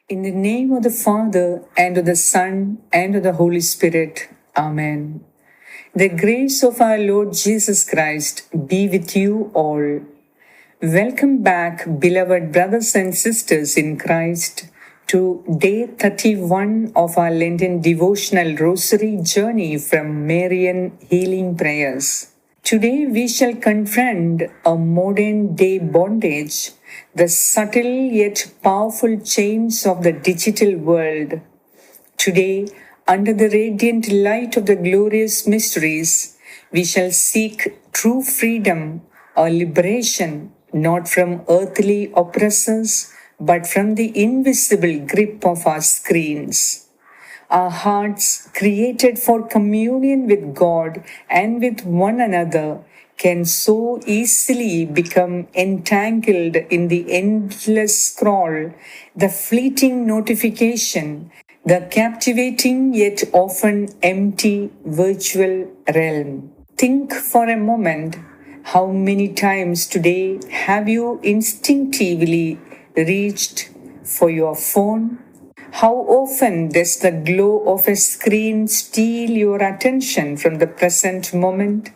In the name of the Father, and of the Son, and of the Holy Spirit. Amen. The grace of our Lord Jesus Christ be with you all. Welcome back, beloved brothers and sisters in Christ, to day 31 of our Lenten devotional rosary journey from Marian Healing Prayers. Today we shall confront a modern day bondage, the subtle yet powerful chains of the digital world. Today, under the radiant light of the glorious mysteries, we shall seek true freedom or liberation, not from earthly oppressors, but from the invisible grip of our screens. Our hearts, created for communion with God and with one another, can so easily become entangled in the endless scroll, the fleeting notification, the captivating yet often empty virtual realm. Think for a moment, how many times today have you instinctively reached for your phone? How often does the glow of a screen steal your attention from the present moment,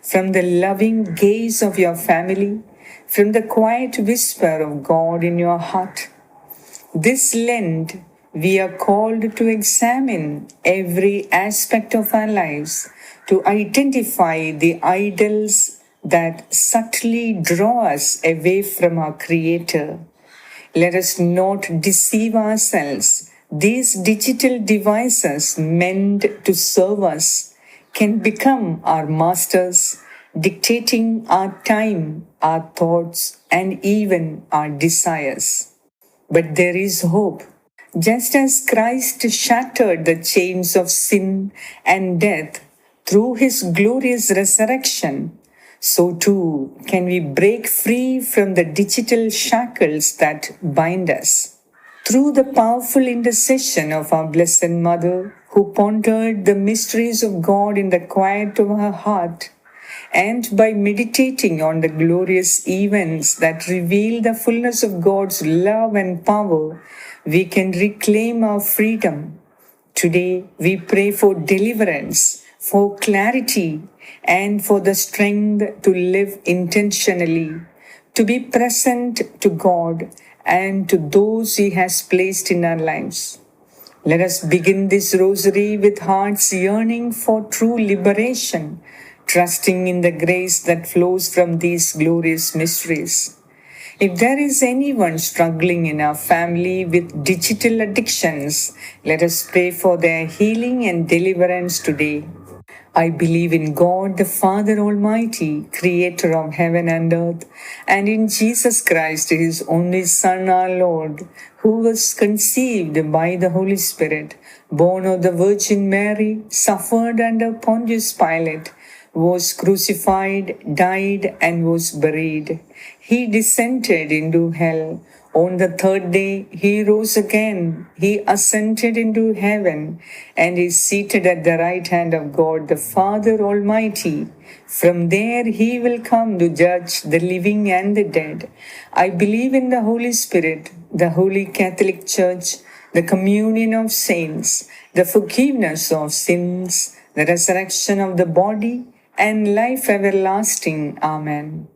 from the loving gaze of your family, from the quiet whisper of God in your heart? This Lent, we are called to examine every aspect of our lives, to identify the idols that subtly draw us away from our Creator. Let us not deceive ourselves. These digital devices meant to serve us can become our masters, dictating our time, our thoughts, and even our desires. But there is hope. Just as Christ shattered the chains of sin and death through his glorious resurrection, so too can we break free from the digital shackles that bind us. Through the powerful intercession of our Blessed Mother, who pondered the mysteries of God in the quiet of her heart, and by meditating on the glorious events that reveal the fullness of God's love and power, we can reclaim our freedom. Today, we pray for deliverance, for clarity, and for the strength to live intentionally, to be present to God and to those He has placed in our lives. Let us begin this rosary with hearts yearning for true liberation, trusting in the grace that flows from these glorious mysteries. If there is anyone struggling in our family with digital addictions, let us pray for their healing and deliverance today. I believe in God, the Father Almighty, creator of heaven and earth, and in Jesus Christ, his only Son, our Lord, who was conceived by the Holy Spirit, born of the Virgin Mary, suffered under Pontius Pilate, was crucified, died, and was buried. He descended into hell. On the third day, he rose again. He ascended into heaven and is seated at the right hand of God, the Father Almighty. From there, he will come to judge the living and the dead. I believe in the Holy Spirit, the Holy Catholic Church, the communion of saints, the forgiveness of sins, the resurrection of the body, and life everlasting. Amen.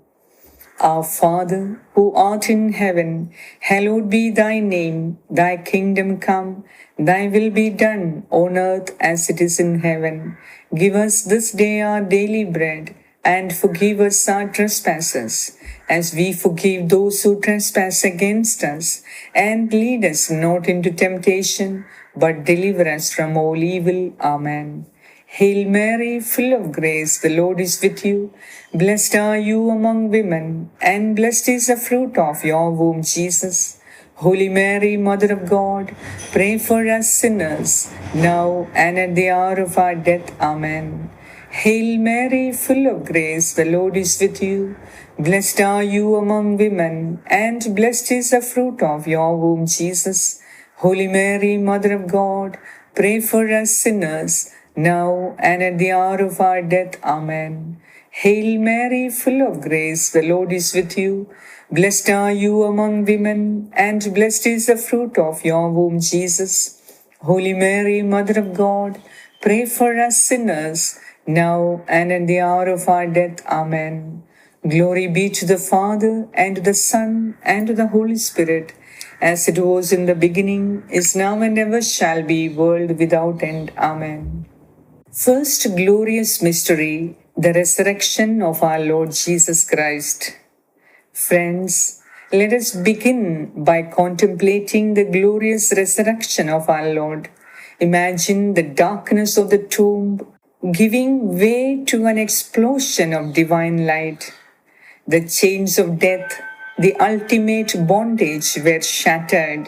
Our Father, who art in heaven, hallowed be thy name. Thy kingdom come, thy will be done on earth as it is in heaven. Give us this day our daily bread, and forgive us our trespasses, as we forgive those who trespass against us. And lead us not into temptation, but deliver us from all evil. Amen. Hail Mary, full of grace, the Lord is with you. Blessed are you among women, and blessed is the fruit of your womb, Jesus. Holy Mary, Mother of God, pray for us sinners, now and at the hour of our death. Amen. Hail Mary, full of grace, the Lord is with you. Blessed are you among women, and blessed is the fruit of your womb, Jesus. Holy Mary, Mother of God, pray for us sinners, now and at the hour of our death. Amen. Hail Mary, full of grace, the Lord is with you. Blessed are you among women, and blessed is the fruit of your womb, Jesus. Holy Mary, Mother of God, pray for us sinners, now and at the hour of our death. Amen. Glory be to the Father, and to the Son, and to the Holy Spirit, as it was in the beginning, is now, and ever shall be, world without end. Amen. First glorious mystery, the resurrection of our Lord Jesus Christ. Friends, let us begin by contemplating the glorious resurrection of our Lord. Imagine the darkness of the tomb giving way to an explosion of divine light. The chains of death, the ultimate bondage, were shattered.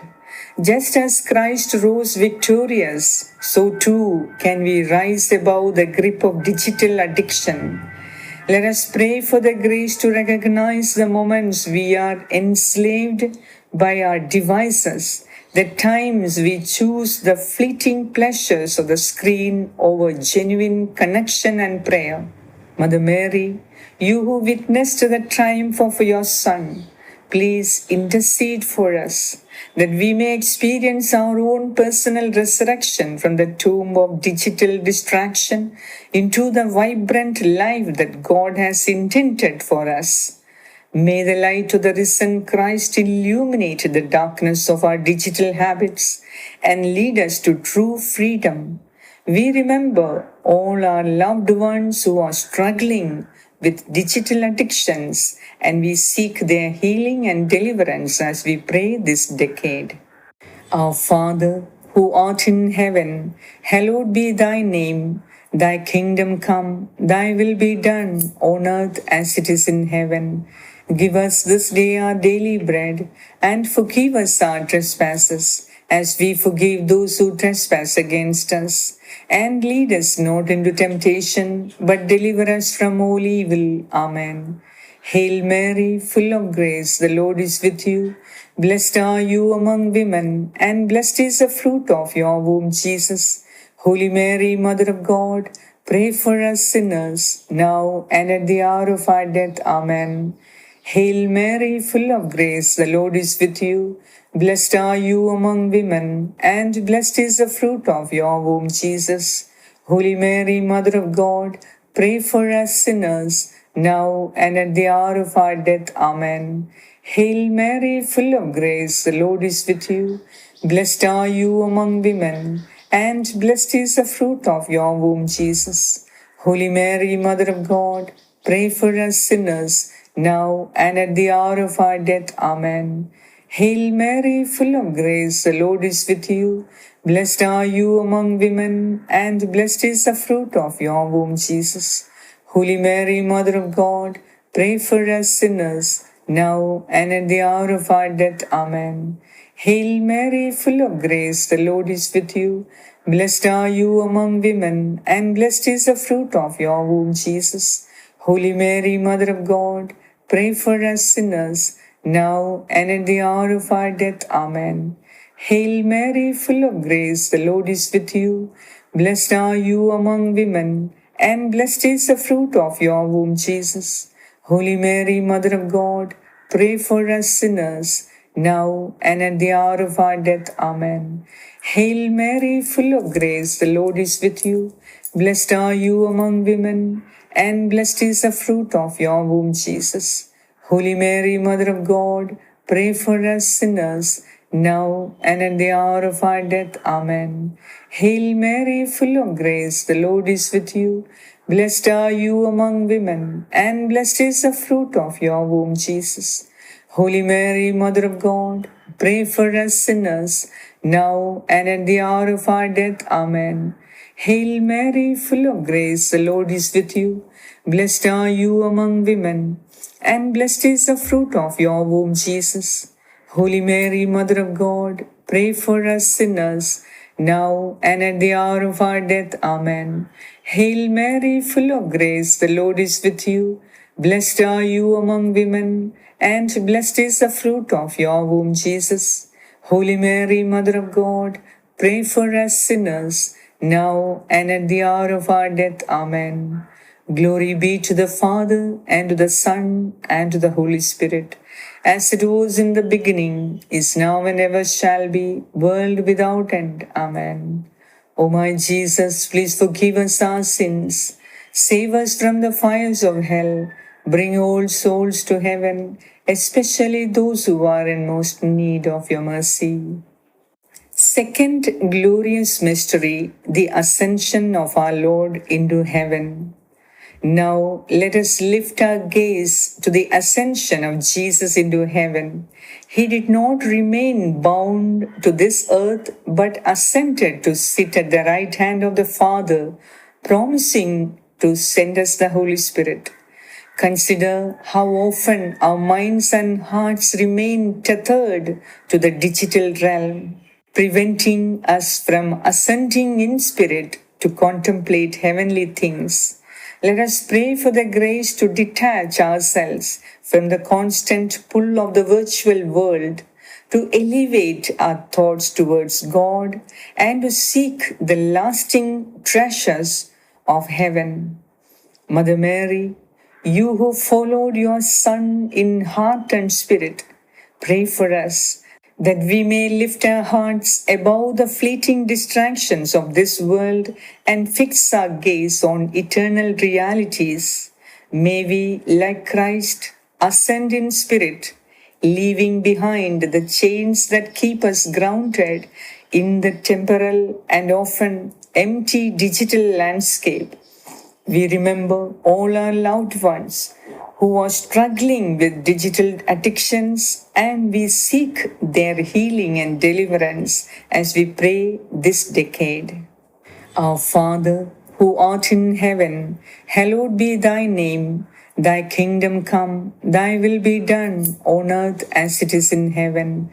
Just as Christ rose victorious, so too can we rise above the grip of digital addiction. Let us pray for the grace to recognize the moments we are enslaved by our devices, the times we choose the fleeting pleasures of the screen over genuine connection and prayer. Mother Mary, you who witnessed the triumph of your Son, please intercede for us that we may experience our own personal resurrection from the tomb of digital distraction into the vibrant life that God has intended for us. May the light of the risen Christ illuminate the darkness of our digital habits and lead us to true freedom. We remember all our loved ones who are struggling with digital addictions, and we seek their healing and deliverance as we pray this decade. Our Father, who art in heaven, hallowed be thy name. Thy kingdom come, thy will be done on earth as it is in heaven. Give us this day our daily bread, and forgive us our trespasses, as we forgive those who trespass against us. And lead us not into temptation, but deliver us from all evil. Amen. Hail Mary, full of grace, the Lord is with you. Blessed are you among women, and blessed is the fruit of your womb, Jesus. Holy Mary, Mother of God, pray for us sinners, now and at the hour of our death. Amen. Hail Mary, full of grace, the Lord is with you. Blessed are you among women, and blessed is the fruit of your womb, Jesus. Holy Mary, Mother of God, pray for us sinners, now and at the hour of our death. Amen. Hail Mary, full of grace, the Lord is with you. Blessed are you among women, and blessed is the fruit of your womb, Jesus. Holy Mary, Mother of God, pray for us sinners, now and at the hour of our death. Amen. Hail Mary, full of grace, the Lord is with you. Blessed are you among women, and blessed is the fruit of your womb, Jesus. Holy Mary, Mother of God, pray for us sinners, now and at the hour of our death. Amen. Hail Mary, full of grace, the Lord is with you. Blessed are you among women, and blessed is the fruit of your womb, Jesus. Holy Mary, Mother of God, pray for us sinners, now and at the hour of our death. Amen. Hail Mary, full of grace, the Lord is with you. Blessed are you among women, and blessed is the fruit of your womb, Jesus. Holy Mary, Mother of God, pray for us sinners, now and at the hour of our death. Amen. Hail Mary, full of grace, the Lord is with you. Blessed are you among women, and blessed is the fruit of your womb, Jesus. Holy Mary, Mother of God, pray for us sinners, now and at the hour of our death. Amen. Hail Mary, full of grace, the Lord is with you. Blessed are you among women, and blessed is the fruit of your womb, Jesus. Holy Mary, Mother of God, pray for us sinners, now and at the hour of our death. Amen. Hail Mary, full of grace, the Lord is with you. Blessed are you among women, and blessed is the fruit of your womb, Jesus. Holy Mary, Mother of God, pray for us sinners, now and at the hour of our death. Amen. Hail Mary, full of grace, the Lord is with you. Blessed are you among women, and blessed is the fruit of your womb, Jesus. Holy Mary, Mother of God, pray for us sinners, now and at the hour of our death. Amen. Glory be to the Father, and to the Son, and to the Holy Spirit, as it was in the beginning, is now, and ever shall be, world without end. Amen. O my Jesus, please forgive us our sins, save us from the fires of hell, bring all souls to heaven, especially those who are in most need of your mercy. Second glorious mystery, the ascension of our Lord into heaven. Now let us lift our gaze to the ascension of Jesus into heaven. He did not remain bound to this earth, but ascended to sit at the right hand of the Father, promising to send us the Holy Spirit. Consider how often our minds and hearts remain tethered to the digital realm, preventing us from ascending in spirit to contemplate heavenly things. Let us pray for the grace to detach ourselves from the constant pull of the virtual world, to elevate our thoughts towards God, and to seek the lasting treasures of heaven. Mother Mary, you who followed your Son in heart and spirit, pray for us that we may lift our hearts above the fleeting distractions of this world and fix our gaze on eternal realities. May we, like Christ, ascend in spirit, leaving behind the chains that keep us grounded in the temporal and often empty digital landscape. We remember all our loved ones who are struggling with digital addictions, and we seek their healing and deliverance as we pray this decade. Our Father, who art in heaven, hallowed be thy name. Thy kingdom come, thy will be done on earth as it is in heaven.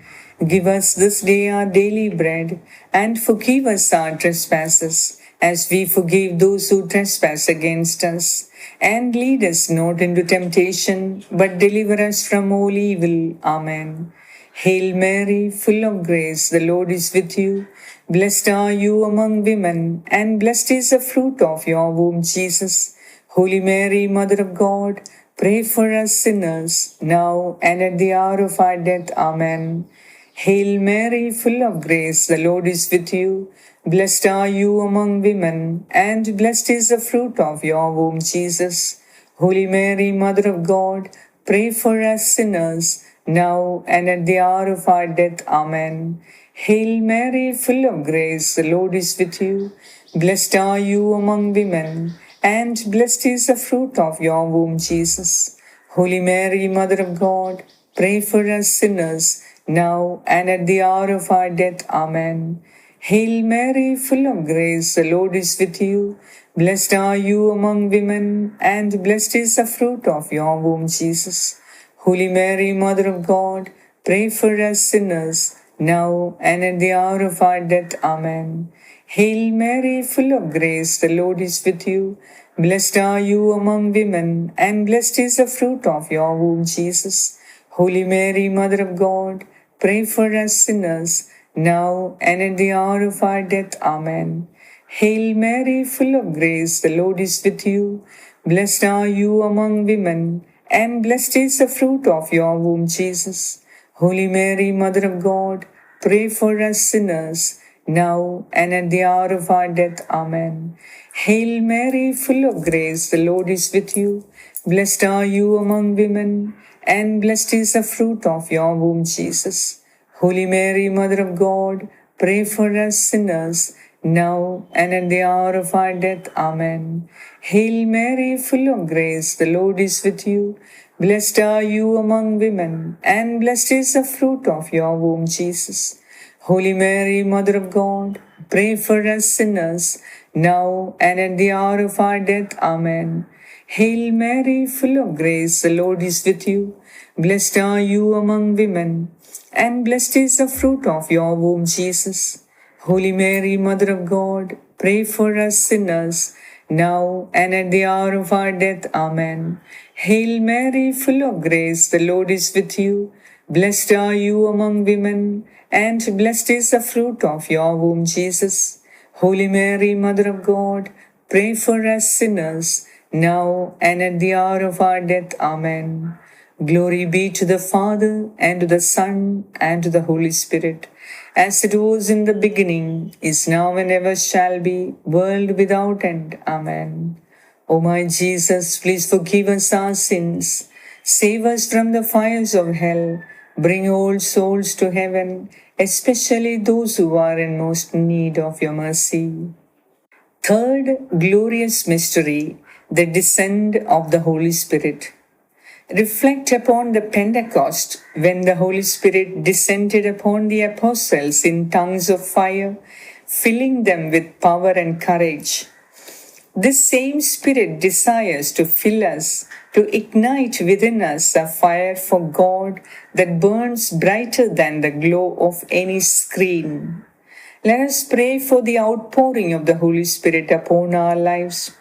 Give us this day our daily bread, and forgive us our trespasses, as we forgive those who trespass against us. And lead us not into temptation, but deliver us from all evil. Amen. Hail Mary, full of grace, the Lord is with you. Blessed are you among women, and blessed is the fruit of your womb, Jesus. Holy Mary, Mother of God, pray for us sinners, now and at the hour of our death. Amen. Hail Mary, full of grace, the Lord is with you. Blessed are you among women, and blessed is the fruit of your womb, Jesus. Holy Mary, Mother of God, pray for us sinners, now and at the hour of our death. Amen. Hail Mary, full of grace, the Lord is with you. Blessed are you among women, and blessed is the fruit of your womb, Jesus. Holy Mary, Mother of God, pray for us sinners, now and at the hour of our death. Amen. Hail Mary, full of grace, the Lord is with you. Blessed are you among women, and blessed is the fruit of your womb, Jesus. Holy Mary, Mother of God, pray for us sinners, now and at the hour of our death. Amen. Hail Mary, full of grace, the Lord is with you. Blessed are you among women, and blessed is the fruit of your womb, Jesus. Holy Mary, Mother of God, pray for us sinners, now and at the hour of our death. Amen. Hail Mary, full of grace, the Lord is with you. Blessed are you among women, and blessed is the fruit of your womb, Jesus. Holy Mary, Mother of God, pray for us sinners, now and at the hour of our death. Amen. Hail Mary, full of grace, the Lord is with you. Blessed are you among women, and blessed is the fruit of your womb, Jesus. Holy Mary, Mother of God, pray for us sinners, now and at the hour of our death. Amen. Hail Mary, full of grace, the Lord is with you. Blessed are you among women, and blessed is the fruit of your womb, Jesus. Holy Mary, Mother of God, pray for us sinners, now and at the hour of our death. Amen. Hail Mary, full of grace, the Lord is with you. Blessed are you among women, and blessed is the fruit of your womb, Jesus. Holy Mary, Mother of God, pray for us sinners, now and at the hour of our death. Amen. Hail Mary, full of grace, the Lord is with you. Blessed are you among women, and blessed is the fruit of your womb, Jesus. Holy Mary, Mother of God, pray for us sinners, now and at the hour of our death. Amen. Glory be to the Father, and to the Son, and to the Holy Spirit, as it was in the beginning, is now, and ever shall be, world without end. Amen. O my Jesus, please forgive us our sins, save us from the fires of hell, bring all souls to heaven, especially those who are in most need of your mercy. Third glorious mystery, the descent of the Holy Spirit. Reflect upon the Pentecost when the Holy Spirit descended upon the apostles in tongues of fire, filling them with power and courage. This same Spirit desires to fill us, to ignite within us a fire for God that burns brighter than the glow of any screen. Let us pray for the outpouring of the Holy Spirit upon our lives.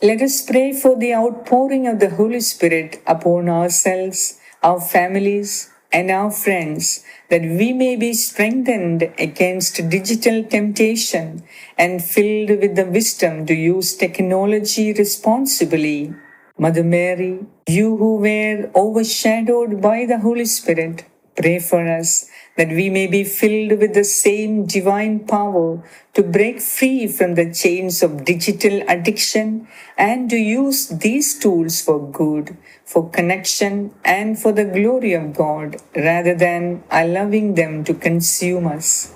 Let us pray for the outpouring of the Holy Spirit upon ourselves, our families, and our friends, that we may be strengthened against digital temptation and filled with the wisdom to use technology responsibly. Mother Mary, you who were overshadowed by the Holy Spirit, pray for us that we may be filled with the same divine power to break free from the chains of digital addiction and to use these tools for good, for connection, and for the glory of God, rather than allowing them to consume us.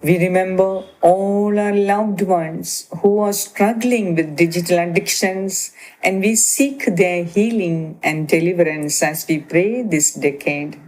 We remember all our loved ones who are struggling with digital addictions, and we seek their healing and deliverance as we pray this decade.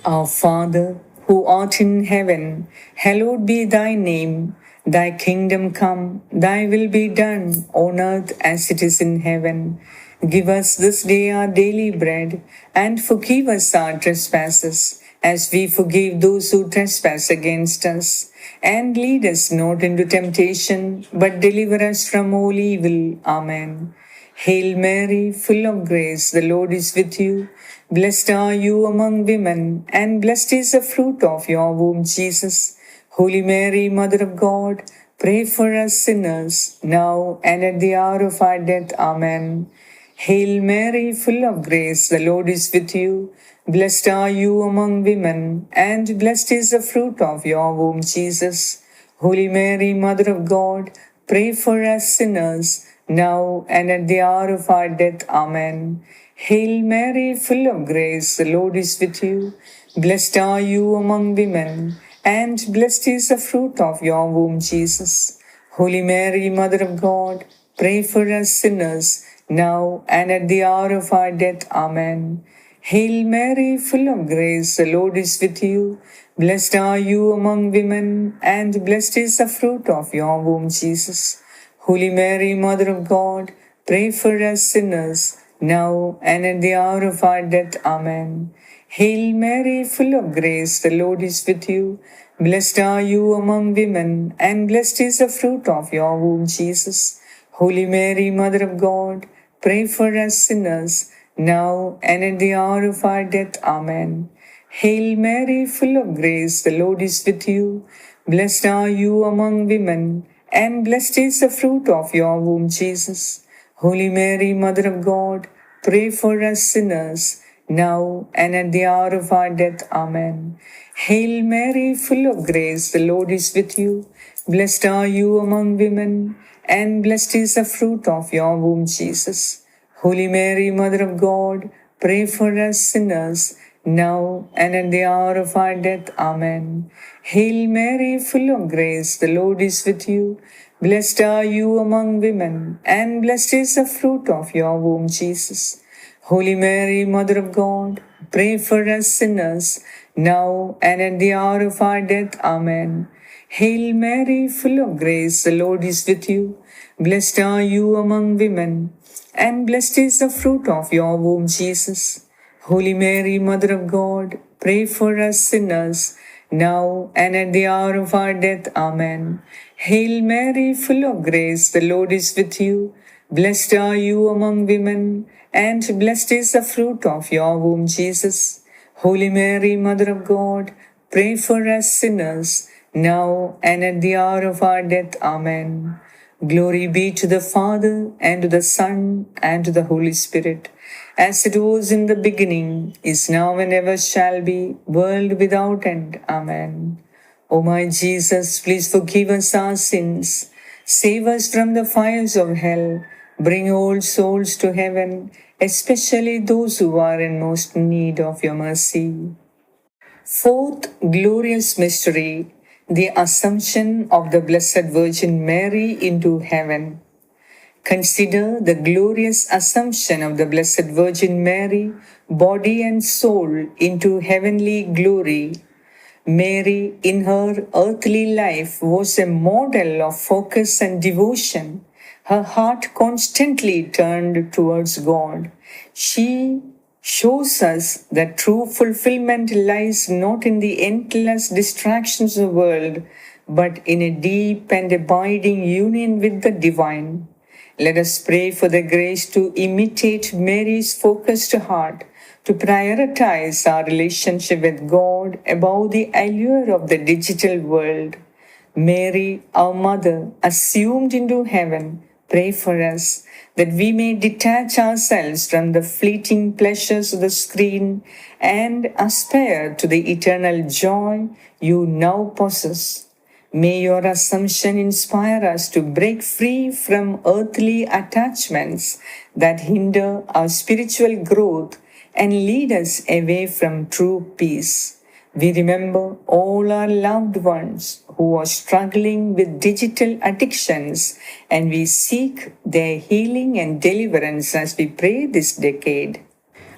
Our Father, who art in heaven, hallowed be thy name. Thy kingdom come, thy will be done on earth as it is in heaven. Give us this day our daily bread, and forgive us our trespasses, as we forgive those who trespass against us. And lead us not into temptation, but deliver us from all evil. Amen. Hail Mary, full of grace, the Lord is with you. Blessed are you among women, and blessed is the fruit of your womb, Jesus. Holy Mary, Mother of God, pray for us sinners, now and at the hour of our death. Amen. Hail Mary, full of grace, the Lord is with you. Blessed are you among women, and blessed is the fruit of your womb, Jesus. Holy Mary, Mother of God, pray for us sinners, now and at the hour of our death. Amen. Hail Mary, full of grace, the Lord is with you. Blessed are you among women, and blessed is the fruit of your womb, Jesus. Holy Mary, Mother of God, pray for us sinners, now and at the hour of our death. Amen. Hail Mary, full of grace, the Lord is with you. Blessed are you among women, and blessed is the fruit of your womb, Jesus. Holy Mary, Mother of God, pray for us sinners, now and at the hour of our death. Amen. Hail Mary, full of grace, the Lord is with you. Blessed are you among women, and blessed is the fruit of your womb, Jesus. Holy Mary, Mother of God, pray for us sinners, now and at the hour of our death. Amen. Hail Mary, full of grace, the Lord is with you. Blessed are you among women, and blessed is the fruit of your womb, Jesus. Holy Mary, Mother of God, pray for us sinners, now and at the hour of our death. Amen. Hail Mary, full of grace, the Lord is with you. Blessed are you among women, and blessed is the fruit of your womb, Jesus. Holy Mary, Mother of God, pray for us sinners, now and at the hour of our death. Amen. Hail Mary, full of grace, the Lord is with you. Blessed are you among women, and blessed is the fruit of your womb, Jesus. Holy Mary, Mother of God, pray for us sinners, now and at the hour of our death. Amen. Hail Mary, full of grace, the Lord is with you. Blessed are you among women, and blessed is the fruit of your womb, Jesus. Holy Mary, Mother of God, pray for us sinners, now and at the hour of our death. Amen. Hail Mary, full of grace, the Lord is with you. Blessed are you among women, and blessed is the fruit of your womb, Jesus. Holy Mary, Mother of God, pray for us sinners, now and at the hour of our death. Amen. Glory be to the Father, and to the Son, and to the Holy Spirit, as it was in the beginning, is now, and ever shall be, world without end. Amen. O my Jesus, please forgive us our sins, save us from the fires of hell, bring all souls to heaven, especially those who are in most need of your mercy. Fourth glorious mystery, the Assumption of the Blessed Virgin Mary into heaven. Consider the glorious Assumption of the Blessed Virgin Mary, body and soul, into heavenly glory. Mary, in her earthly life, was a model of focus and devotion. Her heart constantly turned towards God. She shows us that true fulfillment lies not in the endless distractions of the world, but in a deep and abiding union with the divine. Let us pray for the grace to imitate Mary's focused heart, to prioritize our relationship with God above the allure of the digital world. Mary, our Mother, assumed into heaven, pray for us that we may detach ourselves from the fleeting pleasures of the screen and aspire to the eternal joy you now possess. May your Assumption inspire us to break free from earthly attachments that hinder our spiritual growth and lead us away from true peace. We remember all our loved ones who are struggling with digital addictions, and we seek their healing and deliverance as we pray this decade.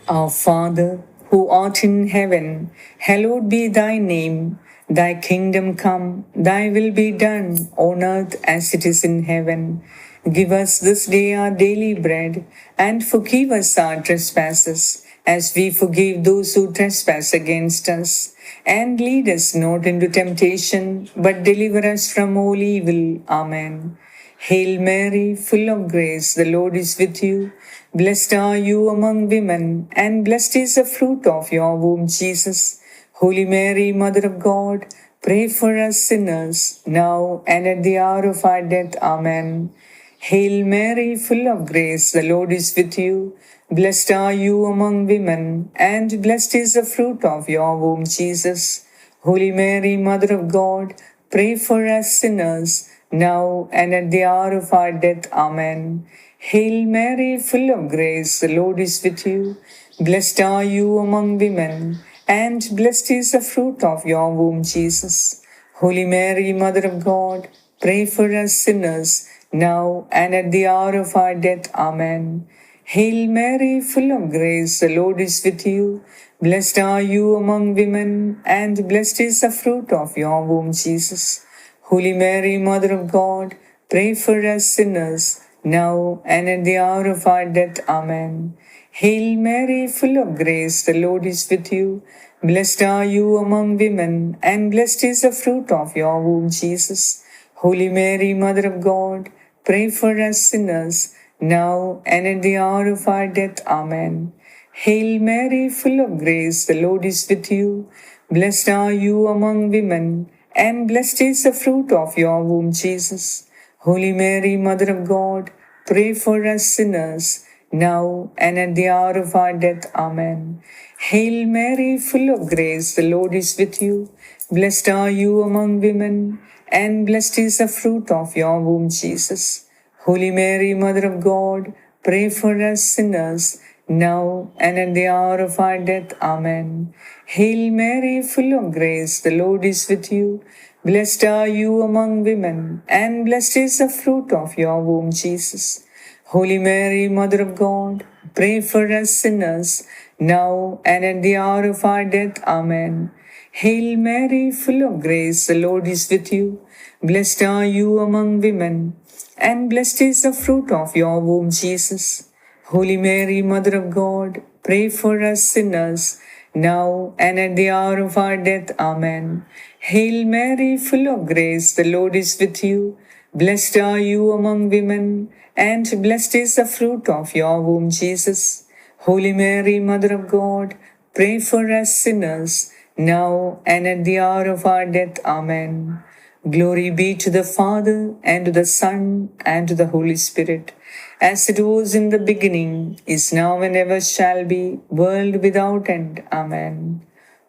Our Father, who art in heaven, hallowed be thy name. Thy kingdom come, thy will be done on earth as it is in heaven. Give us this day our daily bread, and forgive us our trespasses, as we forgive those who trespass against us. And lead us not into temptation, but deliver us from all evil. Amen. Hail Mary, full of grace, the Lord is with you. Blessed are you among women, and blessed is the fruit of your womb, Jesus. Holy Mary, Mother of God, pray for us sinners, now and at the hour of our death. Amen. Hail Mary, full of grace, the Lord is with you. Blessed are you among women, and blessed is the fruit of your womb, Jesus. Holy Mary, Mother of God, pray for us sinners, now and at the hour of our death. Amen. Hail Mary, full of grace, the Lord is with you. Blessed are you among women, and blessed is the fruit of your womb, Jesus. Holy Mary, Mother of God, pray for us sinners, now and at the hour of our death. Amen. Hail Mary, full of grace, the Lord is with you. Blessed are you among women, and blessed is the fruit of your womb, Jesus. Holy Mary, Mother of God, pray for us sinners, now and at the hour of our death. Amen. Hail Mary, full of grace, the Lord is with you. Blessed are you among women, and blessed is the fruit of your womb, Jesus. Holy Mary, Mother of God, pray for us sinners, now and at the hour of our death. Amen. Hail Mary, full of grace, the Lord is with you. Blessed are you among women, and blessed is the fruit of your womb, Jesus. Holy Mary, Mother of God, pray for us sinners, now and at the hour of our death. Amen. Hail Mary, full of grace, the Lord is with you. Blessed are you among women, and blessed is the fruit of your womb, Jesus. Holy Mary, Mother of God, pray for us sinners, now and at the hour of our death. Amen. Hail Mary, full of grace, the Lord is with you. Blessed are you among women, and blessed is the fruit of your womb, Jesus. Holy Mary, Mother of God, pray for us sinners, now and at the hour of our death. Amen. Hail Mary, full of grace, the Lord is with you. Blessed are you among women, and blessed is the fruit of your womb, Jesus. Holy Mary, Mother of God, pray for us sinners, now and at the hour of our death. Amen. Hail Mary, full of grace, the Lord is with you. Blessed are you among women, and blessed is the fruit of your womb, Jesus. Holy Mary, Mother of God, pray for us sinners, now and at the hour of our death. Amen. Glory be to the Father, and to the Son, and to the Holy Spirit, as it was in the beginning, is now, and ever shall be, world without end. Amen.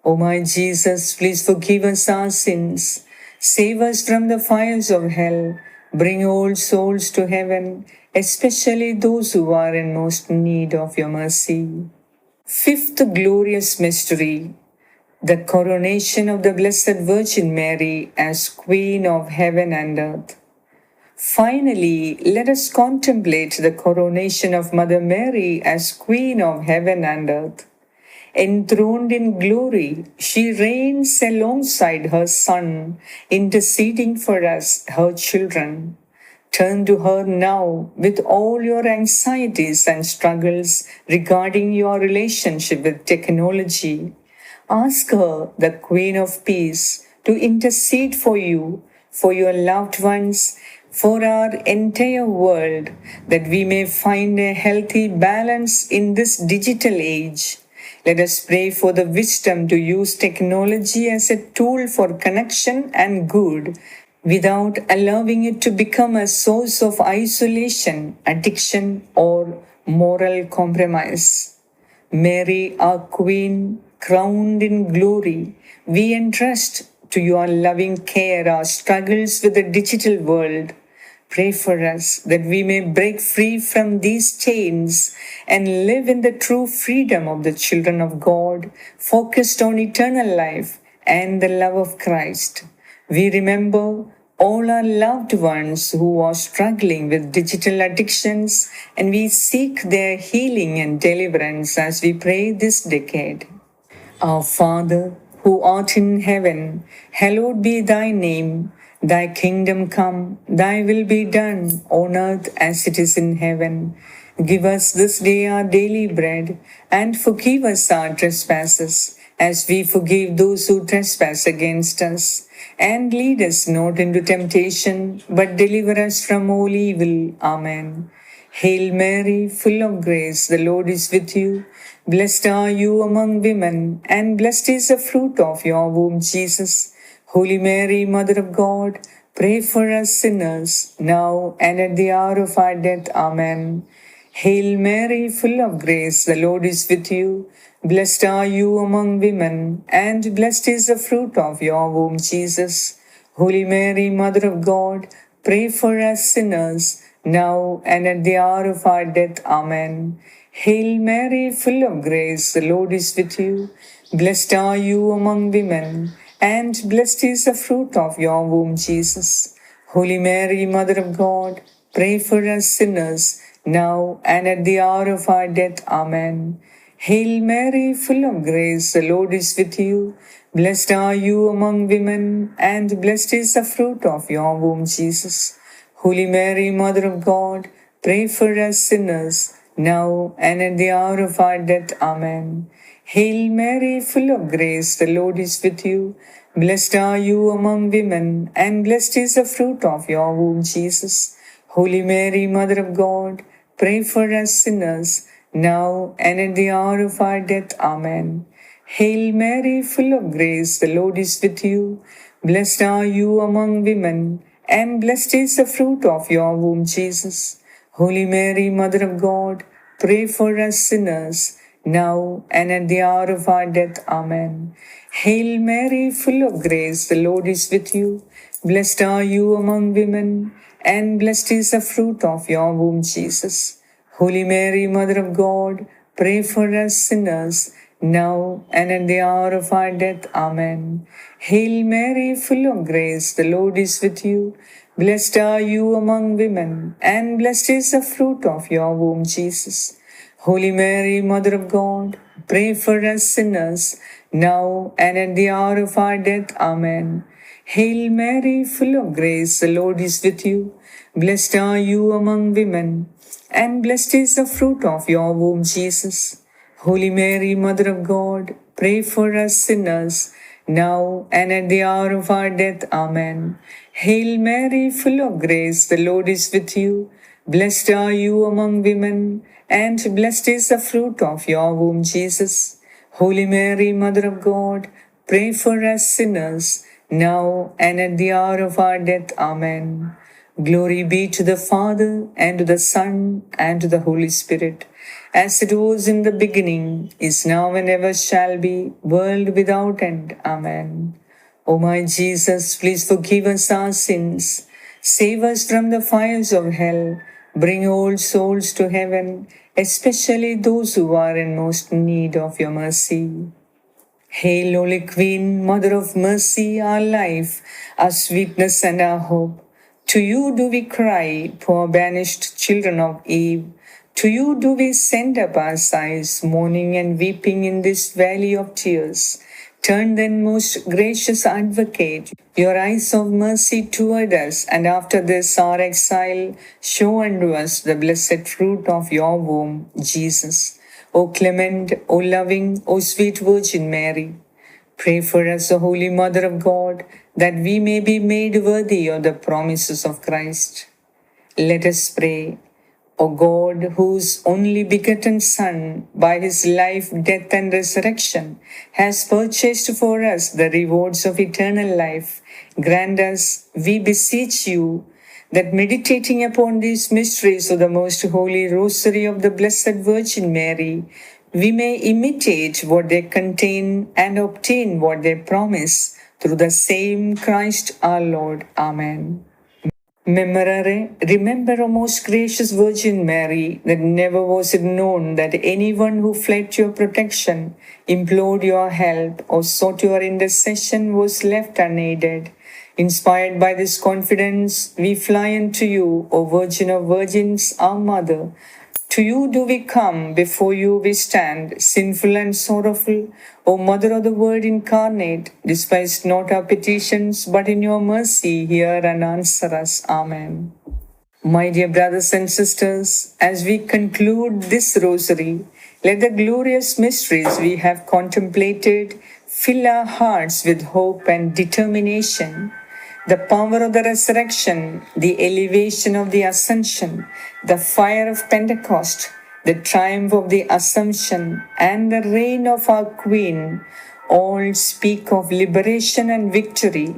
O my Jesus, please forgive us our sins, save us from the fires of hell, bring all souls to heaven, especially those who are in most need of your mercy. Fifth glorious mystery, the coronation of the Blessed Virgin Mary as Queen of heaven and earth. Finally, let us contemplate the coronation of Mother Mary as Queen of heaven and earth. Enthroned in glory, she reigns alongside her Son, interceding for us, her children. Turn to her now with all your anxieties and struggles regarding your relationship with technology. Ask her, the Queen of Peace, to intercede for you, for your loved ones, for our entire world, that we may find a healthy balance in this digital age. Let us pray for the wisdom to use technology as a tool for connection and good, without allowing it to become a source of isolation, addiction, or moral compromise. Mary, our Queen, crowned in glory, we entrust to your loving care our struggles with the digital world. Pray for us that we may break free from these chains and live in the true freedom of the children of God, focused on eternal life and the love of Christ. We remember all our loved ones who are struggling with digital addictions, and we seek their healing and deliverance as we pray this decade. Our Father, who art in heaven, hallowed be thy name. Thy kingdom come, thy will be done on earth as it is in heaven. Give us this day our daily bread, and forgive us our trespasses, as we forgive those who trespass against us. And lead us not into temptation, but deliver us from all evil. Amen. Hail Mary, full of grace, the Lord is with you. Blessed are you among women, and blessed is the fruit of your womb, Jesus. Holy Mary, Mother of God, pray for us sinners, now and at the hour of our death. Amen. Hail Mary, full of grace, the Lord is with you. Blessed are you among women, and blessed is the fruit of your womb, Jesus. Holy Mary, Mother of God, pray for us sinners, now and at the hour of our death. Amen. Hail Mary, full of grace, the Lord is with you. Blessed are you among women, and blessed is the fruit of your womb, Jesus. Holy Mary, Mother of God, pray for us sinners, now and at the hour of our death. Amen. Hail Mary, full of grace, the Lord is with you. Blessed are you among women, and blessed is the fruit of your womb, Jesus. Holy Mary, Mother of God, pray for us sinners, now and at the hour of our death. Amen. Hail Mary, full of grace, the Lord is with you. Blessed are you among women, and blessed is the fruit of your womb, Jesus. Holy Mary, Mother of God, pray for us sinners, now and at the hour of our death. Amen. Hail Mary, full of grace, the Lord is with you. Blessed are you among women, and blessed is the fruit of your womb, Jesus. Holy Mary, Mother of God, pray for us sinners, now and at the hour of our death. Amen. Hail Mary, full of grace, the Lord is with you. Blessed are you among women, and blessed is the fruit of your womb, Jesus. Holy Mary, Mother of God, pray for us sinners, now and at the hour of our death. Amen. Hail Mary, full of grace, the Lord is with you. Blessed are you among women, and blessed is the fruit of your womb, Jesus. Holy Mary, Mother of God, pray for us sinners, now and at the hour of our death. Amen. Hail Mary, full of grace, the Lord is with you. Blessed are you among women, and blessed is the fruit of your womb, Jesus. Holy Mary, Mother of God, pray for us sinners, now and at the hour of our death. Amen. Hail Mary, full of grace, the Lord is with you. Blessed are you among women, and blessed is the fruit of your womb, Jesus. Holy Mary, Mother of God, pray for us sinners, now and at the hour of our death. Amen. Glory be to the Father, and to the Son, and to the Holy Spirit, as it was in the beginning, is now, and ever shall be, world without end. Amen. O my Jesus, please forgive us our sins, save us from the fires of hell, bring all souls to heaven, especially those who are in most need of your mercy. Hail, Holy Queen, Mother of Mercy, our life, our sweetness, and our hope. To you do we cry, poor banished children of Eve. To you do we send up our sighs, mourning and weeping in this valley of tears. Turn then, most gracious Advocate, your eyes of mercy toward us, and after this our exile, show unto us the blessed fruit of your womb, Jesus. O clement, O loving, O sweet Virgin Mary, pray for us, O Holy Mother of God, that we may be made worthy of the promises of Christ. Let us pray. O God, whose only begotten Son, by his life, death, and resurrection, has purchased for us the rewards of eternal life, grant us, we beseech you, that meditating upon these mysteries of the most holy rosary of the Blessed Virgin Mary, we may imitate what they contain and obtain what they promise, through the same Christ our Lord. Amen. Memorare, remember, O most gracious Virgin Mary, that never was it known that anyone who fled to your protection, implored your help, or sought your intercession was left unaided. Inspired by this confidence, we fly unto you, O Virgin of Virgins, our Mother. To you do we come, before you we stand, sinful and sorrowful. O Mother of the Word incarnate, despise not our petitions, but in your mercy hear and answer us. Amen. My dear brothers and sisters, as we conclude this rosary, let the glorious mysteries we have contemplated fill our hearts with hope and determination. The power of the resurrection, the elevation of the ascension, the fire of Pentecost, the triumph of the Assumption, and the reign of our Queen all speak of liberation and victory.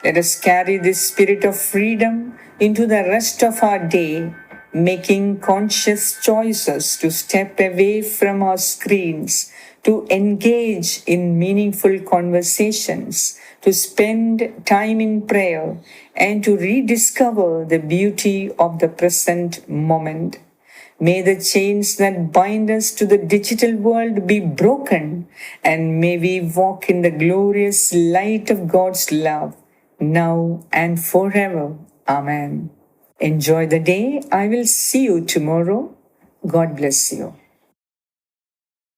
Let us carry this spirit of freedom into the rest of our day, making conscious choices to step away from our screens, to engage in meaningful conversations, to spend time in prayer, and to rediscover the beauty of the present moment. May the chains that bind us to the digital world be broken, and may we walk in the glorious light of God's love, now and forever. Amen. Enjoy the day. I will see you tomorrow. God bless you.